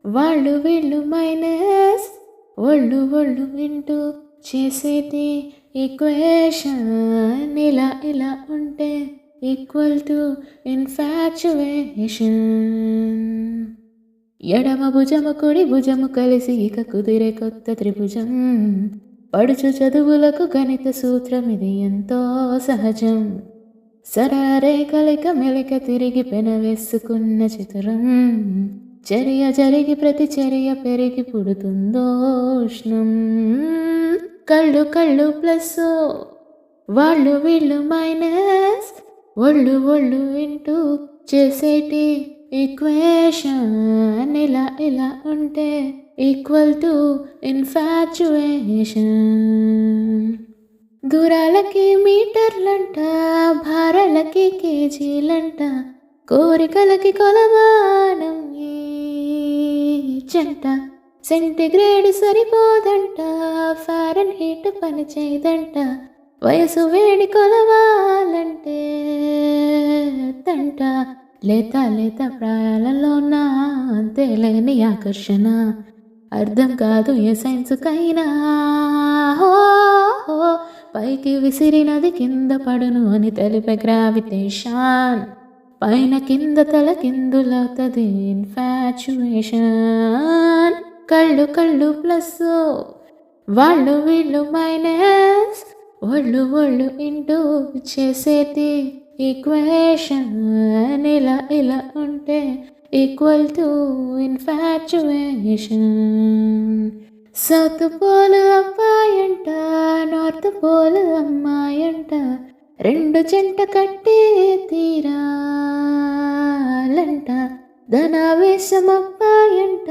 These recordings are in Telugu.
వాళ్ళు వీళ్ళు మైనస్ ఒళ్ళు ఒళ్ళు ఇంటూ చేసేది ఈక్వేషన్ ఇలా ఇలా ఉంటే ఈక్వల్ టు ఇన్ఫాచ్యువేషన్. ఎడమ భుజము కుడి భుజము కలిసి ఇక కుదిరే కొత్త త్రిభుజం. పడుచు చదువులకు గణిత సూత్రం ఇది ఎంతో సహజం. సరారే కలిక మెలిక తిరిగి పెనవేసుకున్న చతురం. చర్య జరిగి ప్రతి చర్య పెరిగి పుడుతుందో ఉష్ణం. కళ్ళు కళ్ళు ప్లస్ వాళ్ళు వీళ్ళు మైనస్ ఒళ్ళు ఒళ్ళు ఇంటూ చేసేటి ఈక్వేషన్ ఇలా ఇలా ఉంటే ఈక్వల్ టు ఇన్ఫాచ్యువేషన్. దూరాలకి మీటర్లంట, భారాలకి కేజీలంట, కోరికలకి కొలమానం ఈ జంట. సెంటిగ్రేడ్ సరిపోదంట, ఫారెన్ హీట్ పని చేయదంట, వయసు వేడి కొలవాలంటే తంట. లేత లేత ప్రాయాలలోన అంతేలేని ఆకర్షణ, అర్థం కాదు ఏ సైన్సుకైనా. పైకి విసిరినది కింద పడును అని తెలిపే గ్రావిటేషన్, పైన కింద తల కిందులవుతుంది ఇన్ఫాచ్యువేషన్. కళ్ళు కళ్ళు ప్లస్ వాళ్ళు వీళ్ళు మైనస్ ఒళ్ళు ఒళ్ళు ఇంటూ చేసేది ఈక్వేషన్ ఇలా ఇలా ఉంటే equal to infatuation. South pole అబ్బాయంట, నార్త్ పోల్ అమ్మాయంట, రెండు జంట కట్టి తీరాలంట. ధనావేశం అబ్బాయంట,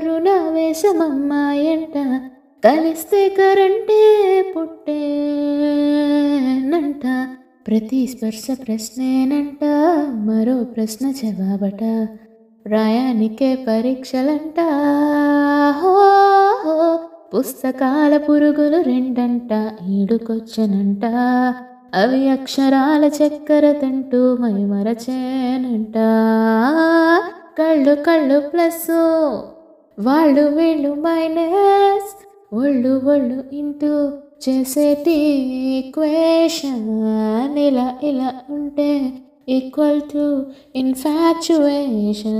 రుణావేశం అమ్మాయంట, కలిస్తే కరంటే పుట్టేనంట. ప్రతి స్పర్శ ప్రశ్నేనంట, మరో ప్రశ్న జవాబట, ప్రాయానికే పరీక్షలంట. పుస్తకాల పురుగులు రెండంట, ఈడుకొచ్చనంట, అవి అక్షరాల చక్కెర తింటూ మై మరచేనంట. కళ్ళు కళ్ళు ప్లస్ వాళ్ళు వీళ్ళు మైనస్ ఒళ్ళు ఒళ్ళు ఇంటూ చేసేటి ఈక్వేషన్ ఇలా ఇలా ఉంటే ఈక్వల్ టు ఇన్ఫాచ్యువేషన్.